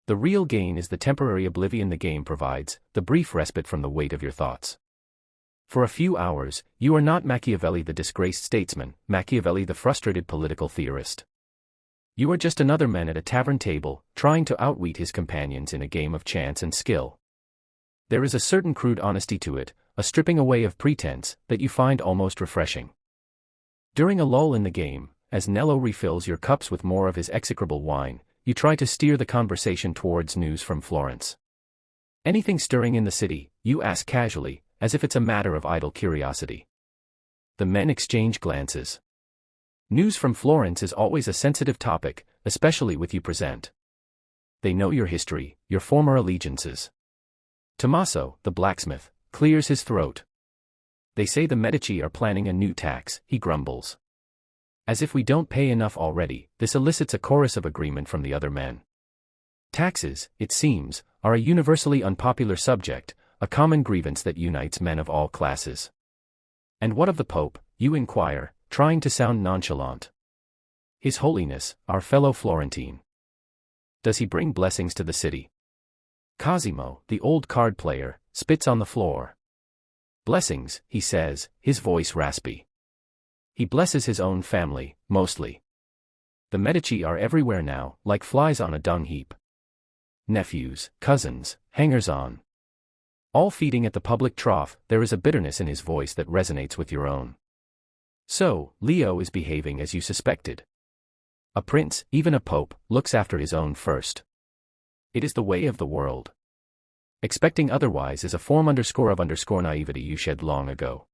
The real gain is the temporary oblivion the game provides, the brief respite from the weight of your thoughts. For a few hours, you are not Machiavelli the disgraced statesman, Machiavelli the frustrated political theorist. You are just another man at a tavern table, trying to outwit his companions in a game of chance and skill. There is a certain crude honesty to it, a stripping away of pretense, that you find almost refreshing. During a lull in the game, as Nello refills your cups with more of his execrable wine, you try to steer the conversation towards news from Florence. Anything stirring in the city, you ask casually, as if it's a matter of idle curiosity. The men exchange glances. News from Florence is always a sensitive topic, especially with you present. They know your history, your former allegiances. Tommaso, the blacksmith, clears his throat. They say the Medici are planning a new tax, he grumbles. As if we don't pay enough already, this elicits a chorus of agreement from the other men. Taxes, it seems, are a universally unpopular subject, a common grievance that unites men of all classes. And what of the Pope, you inquire, trying to sound nonchalant. His Holiness, our fellow Florentine. Does he bring blessings to the city? Cosimo, the old card player, spits on the floor. Blessings, he says, his voice raspy. He blesses his own family, mostly. The Medici are everywhere now, like flies on a dung heap. Nephews, cousins, hangers-on. All feeding at the public trough. There is a bitterness in his voice that resonates with your own. So, Leo is behaving as you suspected. A prince, even a pope, looks after his own first. It is the way of the world. Expecting otherwise is a form of naivety you shed long ago.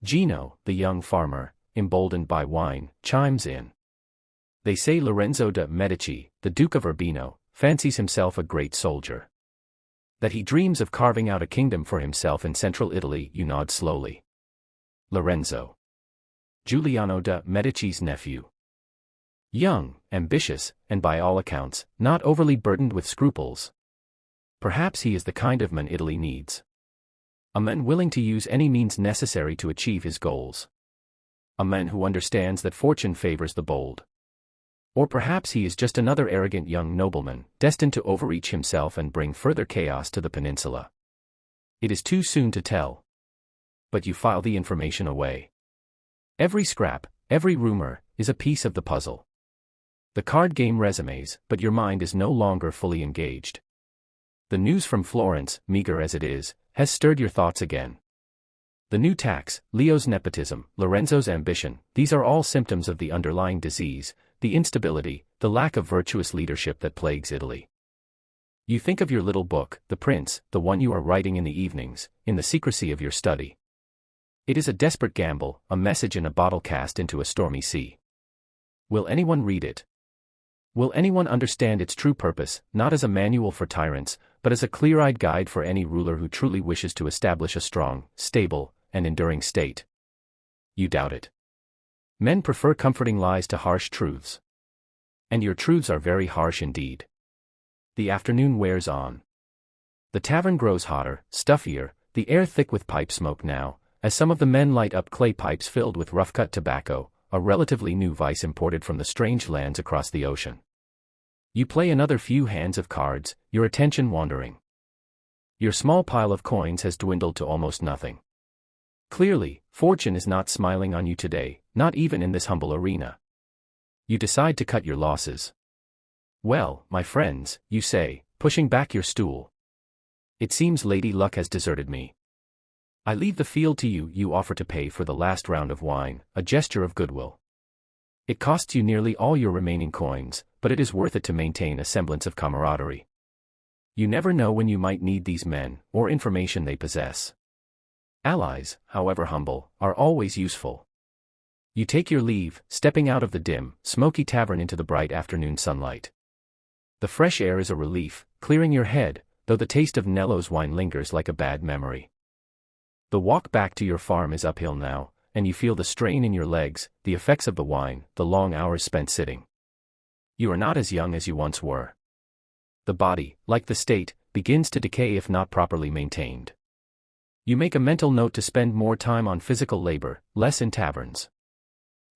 Gino, the young farmer, emboldened by wine, chimes in. They say Lorenzo de' Medici, the Duke of Urbino, fancies himself a great soldier. That he dreams of carving out a kingdom for himself in central Italy. You nod slowly. Lorenzo. Giuliano de' Medici's nephew. Young, ambitious, and by all accounts, not overly burdened with scruples. Perhaps he is the kind of man Italy needs. A man willing to use any means necessary to achieve his goals. A man who understands that fortune favors the bold. Or perhaps he is just another arrogant young nobleman, destined to overreach himself and bring further chaos to the peninsula. It is too soon to tell. But you file the information away. Every scrap, every rumor, is a piece of the puzzle. The card game resumes, but your mind is no longer fully engaged. The news from Florence, meager as it is, has stirred your thoughts again. The new tax, Leo's nepotism, Lorenzo's ambition, these are all symptoms of the underlying disease, the instability, the lack of virtuous leadership that plagues Italy. You think of your little book, The Prince, the one you are writing in the evenings, in the secrecy of your study. It is a desperate gamble, a message in a bottle cast into a stormy sea. Will anyone read it? Will anyone understand its true purpose, not as a manual for tyrants, but as a clear-eyed guide for any ruler who truly wishes to establish a strong, stable, and enduring state? You doubt it. Men prefer comforting lies to harsh truths. And your truths are very harsh indeed. The afternoon wears on. The tavern grows hotter, stuffier, the air thick with pipe smoke now, as some of the men light up clay pipes filled with rough-cut tobacco, a relatively new vice imported from the strange lands across the ocean. You play another few hands of cards, your attention wandering. Your small pile of coins has dwindled to almost nothing. Clearly, fortune is not smiling on you today, not even in this humble arena. You decide to cut your losses. Well, my friends, you say, pushing back your stool. It seems Lady Luck has deserted me. I leave the field to you. You offer to pay for the last round of wine, a gesture of goodwill. It costs you nearly all your remaining coins, but it is worth it to maintain a semblance of camaraderie. You never know when you might need these men, or information they possess. Allies, however humble, are always useful. You take your leave, stepping out of the dim, smoky tavern into the bright afternoon sunlight. The fresh air is a relief, clearing your head, though the taste of Nello's wine lingers like a bad memory. The walk back to your farm is uphill now, and you feel the strain in your legs, the effects of the wine, the long hours spent sitting. You are not as young as you once were. The body, like the state, begins to decay if not properly maintained. You make a mental note to spend more time on physical labor, less in taverns.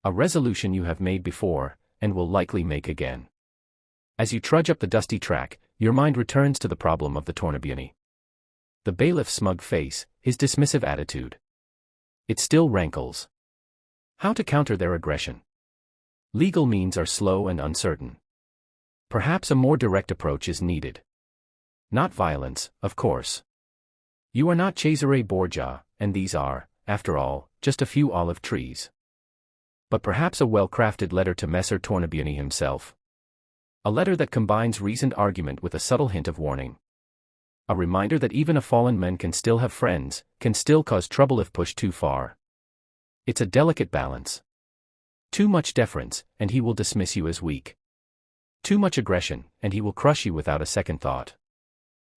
A resolution you have made before, and will likely make again. As you trudge up the dusty track, your mind returns to the problem of the Tornabuoni. The bailiff's smug face, his dismissive attitude. It still rankles. How to counter their aggression? Legal means are slow and uncertain. Perhaps a more direct approach is needed. Not violence, of course. You are not Cesare Borgia, and these are, after all, just a few olive trees. But perhaps a well-crafted letter to Messer Tornabuoni himself. A letter that combines reasoned argument with a subtle hint of warning. A reminder that even a fallen man can still have friends, can still cause trouble if pushed too far. It's a delicate balance. Too much deference, and he will dismiss you as weak. Too much aggression, and he will crush you without a second thought.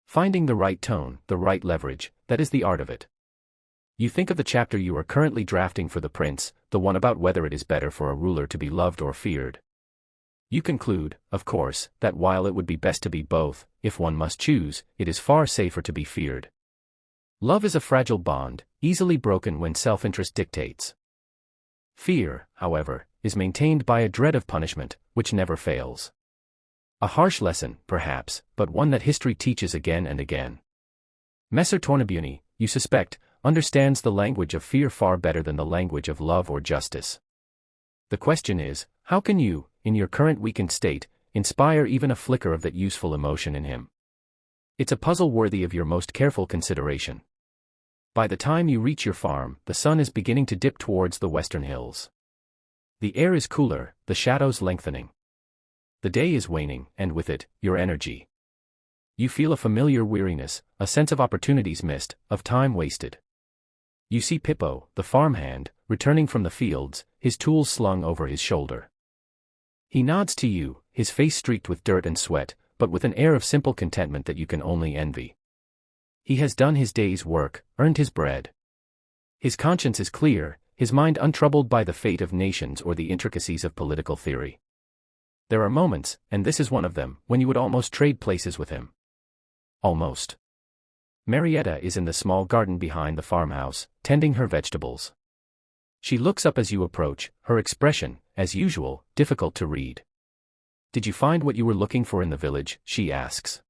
Finding the right tone, the right leverage, that is the art of it. You think of the chapter you are currently drafting for The Prince, the one about whether it is better for a ruler to be loved or feared. You conclude, of course, that while it would be best to be both, if one must choose, it is far safer to be feared. Love is a fragile bond, easily broken when self-interest dictates. Fear, however, is maintained by a dread of punishment, which never fails. A harsh lesson, perhaps, but one that history teaches again and again. Messer Tornabuoni, you suspect, understands the language of fear far better than the language of love or justice. The question is, how can you, in your current weakened state, inspire even a flicker of that useful emotion in him? It's a puzzle worthy of your most careful consideration. By the time you reach your farm, the sun is beginning to dip towards the western hills. The air is cooler, the shadows lengthening. The day is waning, and with it, your energy. You feel a familiar weariness, a sense of opportunities missed, of time wasted. You see Pippo, the farmhand, returning from the fields, his tools slung over his shoulder. He nods to you, his face streaked with dirt and sweat, but with an air of simple contentment that you can only envy. He has done his day's work, earned his bread. His conscience is clear, his mind untroubled by the fate of nations or the intricacies of political theory. There are moments, and this is one of them, when you would almost trade places with him. Almost. Marietta is in the small garden behind the farmhouse, tending her vegetables. She looks up as you approach, her expression, as usual, difficult to read. Did you find what you were looking for in the village? She asks.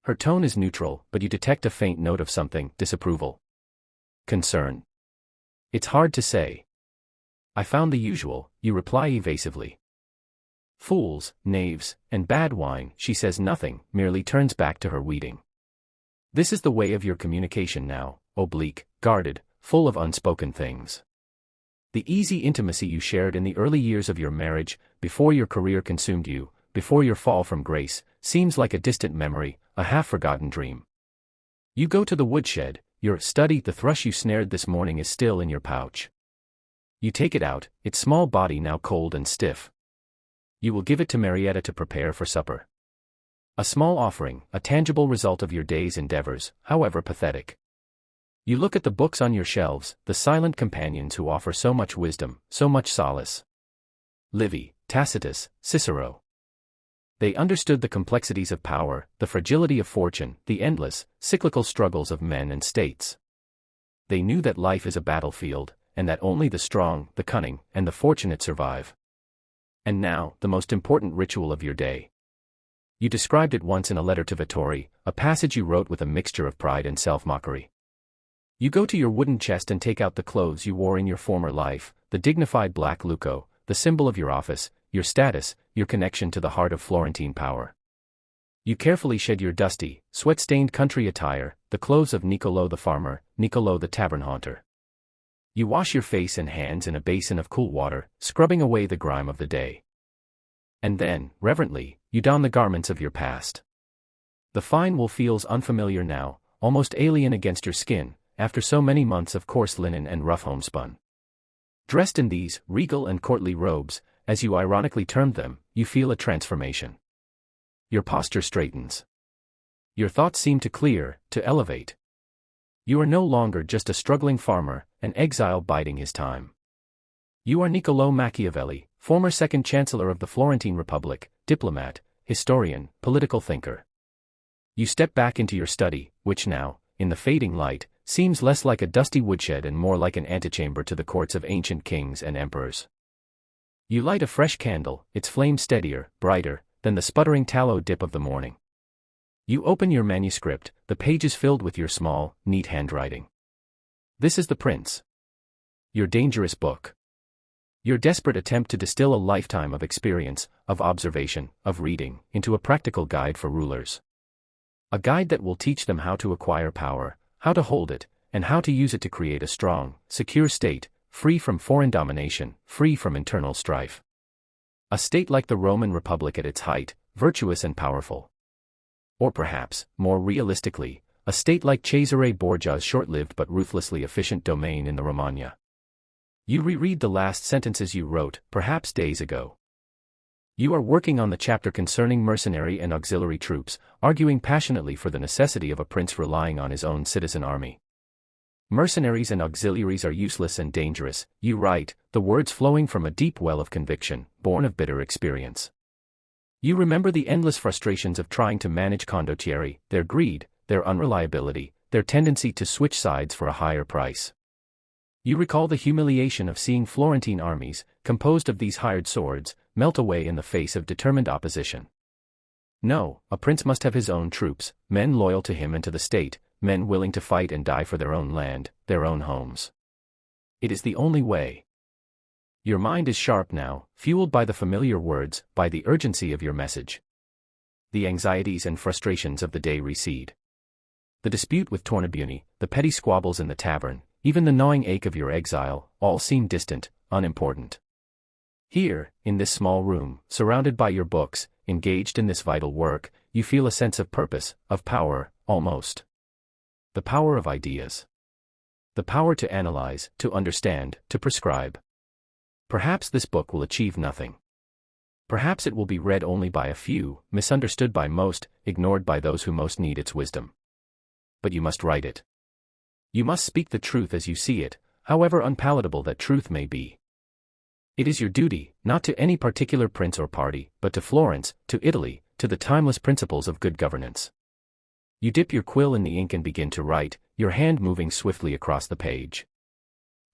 Her tone is neutral, but you detect a faint note of something, disapproval. Concern. It's hard to say. I found the usual, you reply evasively. Fools, knaves, and bad wine. She says nothing, merely turns back to her weeding. This is the way of your communication now, oblique, guarded, full of unspoken things. The easy intimacy you shared in the early years of your marriage, before your career consumed you, before your fall from grace, seems like a distant memory, a half-forgotten dream. You go to the woodshed, your study, the thrush you snared this morning is still in your pouch. You take it out, its small body now cold and stiff. You will give it to Marietta to prepare for supper. A small offering, a tangible result of your day's endeavors, however pathetic. You look at the books on your shelves, the silent companions who offer so much wisdom, so much solace. Livy, Tacitus, Cicero. They understood the complexities of power, the fragility of fortune, the endless, cyclical struggles of men and states. They knew that life is a battlefield, and that only the strong, the cunning, and the fortunate survive. And now, the most important ritual of your day. You described it once in a letter to Vittori, a passage you wrote with a mixture of pride and self-mockery. You go to your wooden chest and take out the clothes you wore in your former life, the dignified black lucco, the symbol of your office, your status, your connection to the heart of Florentine power. You carefully shed your dusty, sweat-stained country attire, the clothes of Niccolò the farmer, Niccolò the tavern haunter. You wash your face and hands in a basin of cool water, scrubbing away the grime of the day. And then, reverently, you don the garments of your past. The fine wool feels unfamiliar now, almost alien against your skin, after so many months of coarse linen and rough homespun. Dressed in these regal and courtly robes, as you ironically termed them, you feel a transformation. Your posture straightens. Your thoughts seem to clear, to elevate. You are no longer just a struggling farmer, an exile biding his time. You are Niccolò Machiavelli, former second chancellor of the Florentine Republic, diplomat, historian, political thinker. You step back into your study, which now, in the fading light, seems less like a dusty woodshed and more like an antechamber to the courts of ancient kings and emperors. You light a fresh candle, its flame steadier, brighter, than the sputtering tallow dip of the morning. You open your manuscript, the pages filled with your small, neat handwriting. This is the Prince. Your dangerous book. Your desperate attempt to distill a lifetime of experience, of observation, of reading, into a practical guide for rulers. A guide that will teach them how to acquire power, how to hold it, and how to use it to create a strong, secure state, free from foreign domination, free from internal strife. A state like the Roman Republic at its height, virtuous and powerful. Or perhaps, more realistically, a state like Cesare Borgia's short-lived but ruthlessly efficient domain in the Romagna. You reread the last sentences you wrote, perhaps days ago. You are working on the chapter concerning mercenary and auxiliary troops, arguing passionately for the necessity of a prince relying on his own citizen army. Mercenaries and auxiliaries are useless and dangerous, you write, the words flowing from a deep well of conviction, born of bitter experience. You remember the endless frustrations of trying to manage condottieri, their greed, their unreliability, their tendency to switch sides for a higher price. You recall the humiliation of seeing Florentine armies, composed of these hired swords, melt away in the face of determined opposition. No, a prince must have his own troops, men loyal to him and to the state, men willing to fight and die for their own land, their own homes. It is the only way. Your mind is sharp now, fueled by the familiar words, by the urgency of your message. The anxieties and frustrations of the day recede. The dispute with Tornabuoni, the petty squabbles in the tavern, even the gnawing ache of your exile, all seem distant, unimportant. Here, in this small room, surrounded by your books, engaged in this vital work, you feel a sense of purpose, of power, almost. The power of ideas. The power to analyze, to understand, to prescribe. Perhaps this book will achieve nothing. Perhaps it will be read only by a few, misunderstood by most, ignored by those who most need its wisdom. But you must write it. You must speak the truth as you see it, however unpalatable that truth may be. It is your duty, not to any particular prince or party, but to Florence, to Italy, to the timeless principles of good governance. You dip your quill in the ink and begin to write, your hand moving swiftly across the page.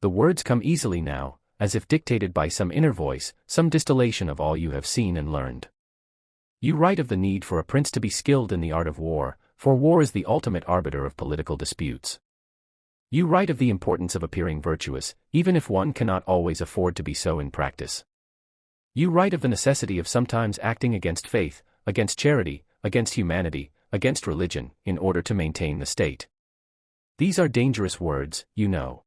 The words come easily now, as if dictated by some inner voice, some distillation of all you have seen and learned. You write of the need for a prince to be skilled in the art of war, for war is the ultimate arbiter of political disputes. You write of the importance of appearing virtuous, even if one cannot always afford to be so in practice. You write of the necessity of sometimes acting against faith, against charity, against humanity, against religion, in order to maintain the state. These are dangerous words, you know.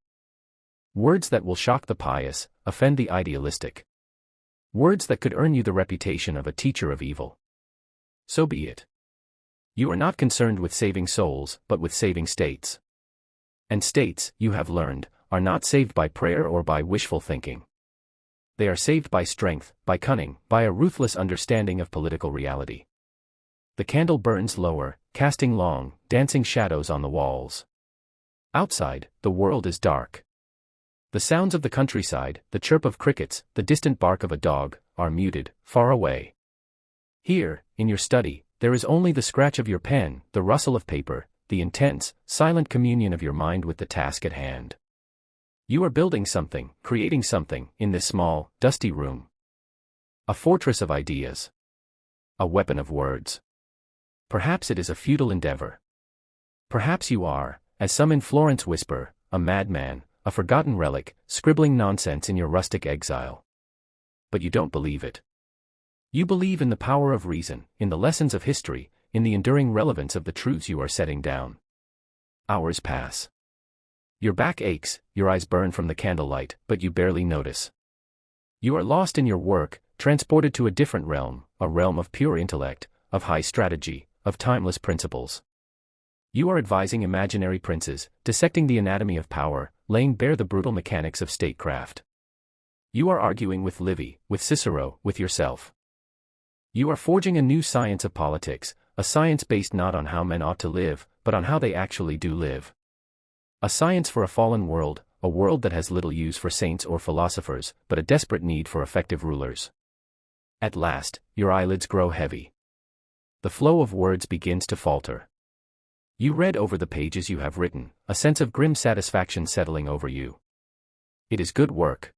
Words that will shock the pious, offend the idealistic. Words that could earn you the reputation of a teacher of evil. So be it. You are not concerned with saving souls, but with saving states. And states, you have learned, are not saved by prayer or by wishful thinking. They are saved by strength, by cunning, by a ruthless understanding of political reality. The candle burns lower, casting long, dancing shadows on the walls. Outside, the world is dark. The sounds of the countryside, the chirp of crickets, the distant bark of a dog, are muted, far away. Here, in your study, there is only the scratch of your pen, the rustle of paper, the intense, silent communion of your mind with the task at hand. You are building something, creating something, in this small, dusty room. A fortress of ideas. A weapon of words. Perhaps it is a futile endeavor. Perhaps you are, as some in Florence whisper, a madman, a forgotten relic, scribbling nonsense in your rustic exile. But you don't believe it. You believe in the power of reason, in the lessons of history, in the enduring relevance of the truths you are setting down. Hours pass. Your back aches, your eyes burn from the candlelight, but you barely notice. You are lost in your work, transported to a different realm, a realm of pure intellect, of high strategy, of timeless principles. You are advising imaginary princes, dissecting the anatomy of power, laying bare the brutal mechanics of statecraft. You are arguing with Livy, with Cicero, with yourself. You are forging a new science of politics, a science based not on how men ought to live, but on how they actually do live. A science for a fallen world, a world that has little use for saints or philosophers, but a desperate need for effective rulers. At last, your eyelids grow heavy. The flow of words begins to falter. You read over the pages you have written, a sense of grim satisfaction settling over you. It is good work.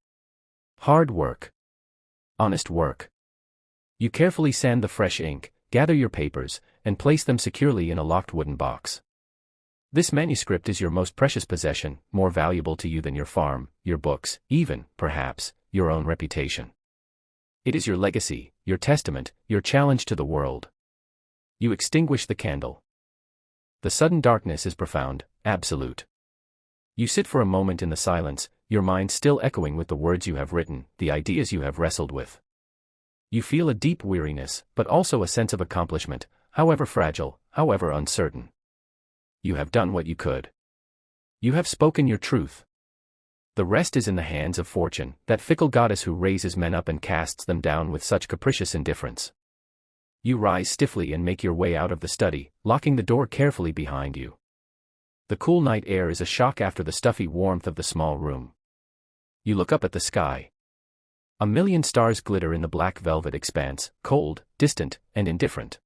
Hard work. Honest work. You carefully sand the fresh ink, gather your papers, and place them securely in a locked wooden box. This manuscript is your most precious possession, more valuable to you than your farm, your books, even, perhaps, your own reputation. It is your legacy, your testament, your challenge to the world. You extinguish the candle. The sudden darkness is profound, absolute. You sit for a moment in the silence, your mind still echoing with the words you have written, the ideas you have wrestled with. You feel a deep weariness, but also a sense of accomplishment, however fragile, however uncertain. You have done what you could. You have spoken your truth. The rest is in the hands of fortune, that fickle goddess who raises men up and casts them down with such capricious indifference. You rise stiffly and make your way out of the study, locking the door carefully behind you. The cool night air is a shock after the stuffy warmth of the small room. You look up at the sky. A million stars glitter in the black velvet expanse, cold, distant, and indifferent.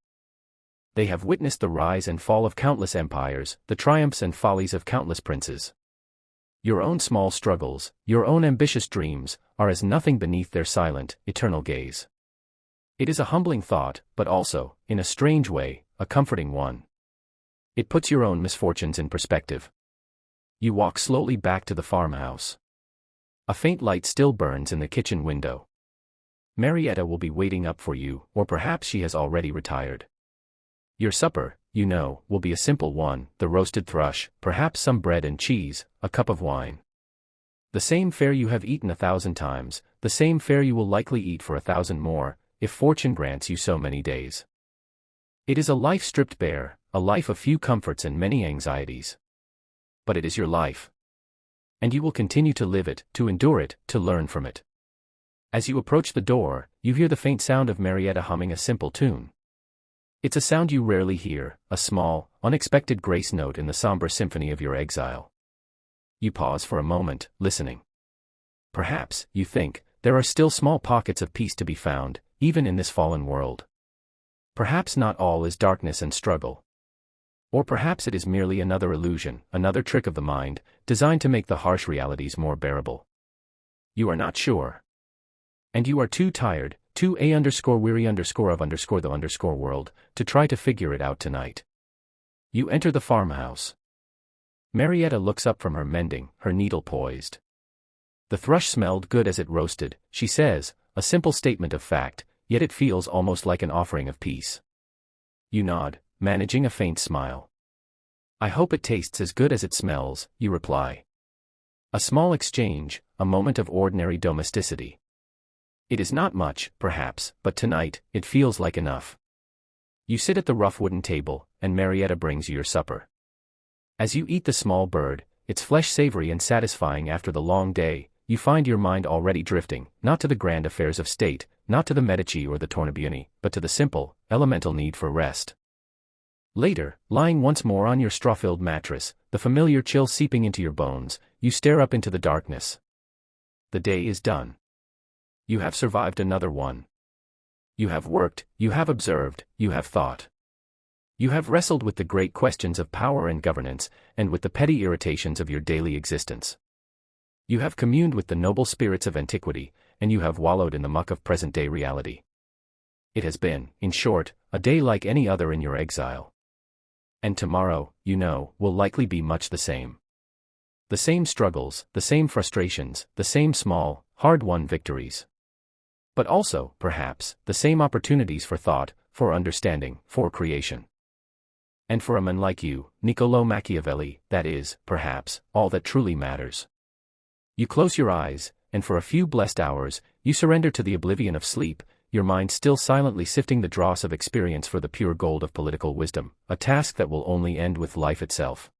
They have witnessed the rise and fall of countless empires, the triumphs and follies of countless princes. Your own small struggles, your own ambitious dreams, are as nothing beneath their silent, eternal gaze. It is a humbling thought, but also, in a strange way, a comforting one. It puts your own misfortunes in perspective. You walk slowly back to the farmhouse. A faint light still burns in the kitchen window. Marietta will be waiting up for you, or perhaps she has already retired. Your supper, you know, will be a simple one, the roasted thrush, perhaps some bread and cheese, a cup of wine. The same fare you have eaten 1,000 times, the same fare you will likely eat for 1,000 more, if fortune grants you so many days. It is a life stripped bare, a life of few comforts and many anxieties. But it is your life. And you will continue to live it, to endure it, to learn from it. As you approach the door, you hear the faint sound of Marietta humming a simple tune. It's a sound you rarely hear, a small, unexpected grace note in the somber symphony of your exile. You pause for a moment, listening. Perhaps, you think, there are still small pockets of peace to be found, even in this fallen world. Perhaps not all is darkness and struggle. Or perhaps it is merely another illusion, another trick of the mind, designed to make the harsh realities more bearable. You are not sure. And you are too tired, too weary of the world, to try to figure it out tonight. You enter the farmhouse. Marietta looks up from her mending, her needle poised. The thrush smelled good as it roasted, she says, a simple statement of fact, yet it feels almost like an offering of peace. You nod, managing a faint smile. I hope it tastes as good as it smells, you reply. A small exchange, a moment of ordinary domesticity. It is not much, perhaps, but tonight, it feels like enough. You sit at the rough wooden table, and Marietta brings you your supper. As you eat the small bird, its flesh savory and satisfying after the long day, you find your mind already drifting, not to the grand affairs of state, not to the Medici or the Tornabuoni, but to the simple, elemental need for rest. Later, lying once more on your straw-filled mattress, the familiar chill seeping into your bones, you stare up into the darkness. The day is done. You have survived another one. You have worked, you have observed, you have thought. You have wrestled with the great questions of power and governance, and with the petty irritations of your daily existence. You have communed with the noble spirits of antiquity, and you have wallowed in the muck of present-day reality. It has been, in short, a day like any other in your exile. And tomorrow, you know, will likely be much the same. The same struggles, the same frustrations, the same small, hard-won victories. But also, perhaps, the same opportunities for thought, for understanding, for creation. And for a man like you, Niccolò Machiavelli, that is, perhaps, all that truly matters. You close your eyes, and for a few blessed hours, you surrender to the oblivion of sleep, your mind still silently sifting the dross of experience for the pure gold of political wisdom, a task that will only end with life itself.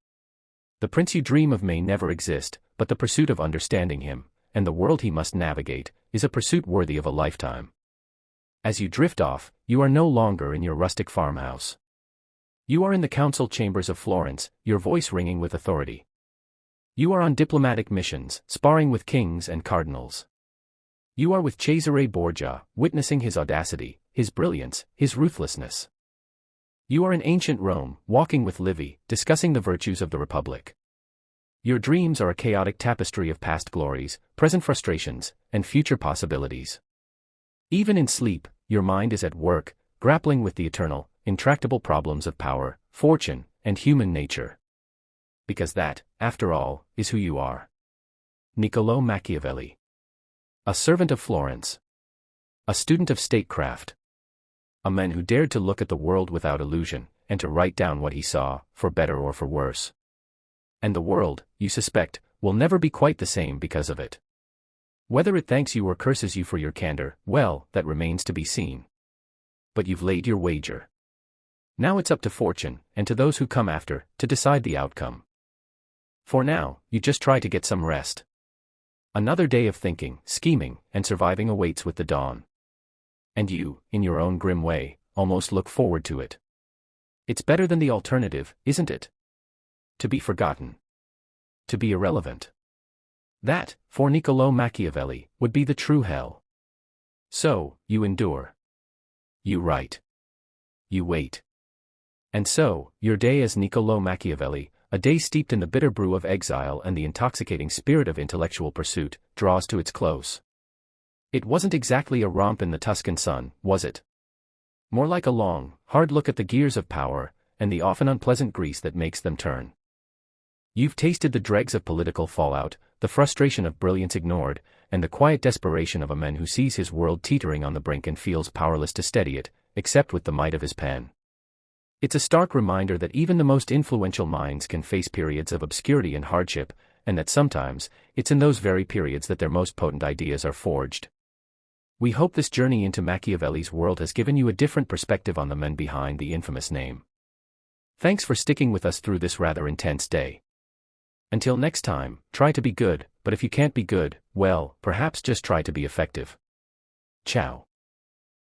The prince you dream of may never exist, but the pursuit of understanding him, and the world he must navigate, is a pursuit worthy of a lifetime. As you drift off, you are no longer in your rustic farmhouse. You are in the council chambers of Florence, your voice ringing with authority. You are on diplomatic missions, sparring with kings and cardinals. You are with Cesare Borgia, witnessing his audacity, his brilliance, his ruthlessness. You are in ancient Rome, walking with Livy, discussing the virtues of the Republic. Your dreams are a chaotic tapestry of past glories, present frustrations, and future possibilities. Even in sleep, your mind is at work, grappling with the eternal, intractable problems of power, fortune, and human nature. Because that, after all, is who you are. Niccolò Machiavelli. A servant of Florence. A student of statecraft. A man who dared to look at the world without illusion, and to write down what he saw, for better or for worse. And the world, you suspect, will never be quite the same because of it. Whether it thanks you or curses you for your candor, well, that remains to be seen. But you've laid your wager. Now it's up to fortune, and to those who come after, to decide the outcome. For now, you just try to get some rest. Another day of thinking, scheming, and surviving awaits with the dawn. And you, in your own grim way, almost look forward to it. It's better than the alternative, isn't it? To be forgotten. To be irrelevant. That, for Niccolò Machiavelli, would be the true hell. So, you endure. You write. You wait. And so, your day as Niccolò Machiavelli, a day steeped in the bitter brew of exile and the intoxicating spirit of intellectual pursuit, draws to its close. It wasn't exactly a romp in the Tuscan sun, was it? More like a long, hard look at the gears of power, and the often unpleasant grease that makes them turn. You've tasted the dregs of political fallout, the frustration of brilliance ignored, and the quiet desperation of a man who sees his world teetering on the brink and feels powerless to steady it, except with the might of his pen. It's a stark reminder that even the most influential minds can face periods of obscurity and hardship, and that sometimes, it's in those very periods that their most potent ideas are forged. We hope this journey into Machiavelli's world has given you a different perspective on the men behind the infamous name. Thanks for sticking with us through this rather intense day. Until next time, try to be good, but if you can't be good, well, perhaps just try to be effective. Ciao.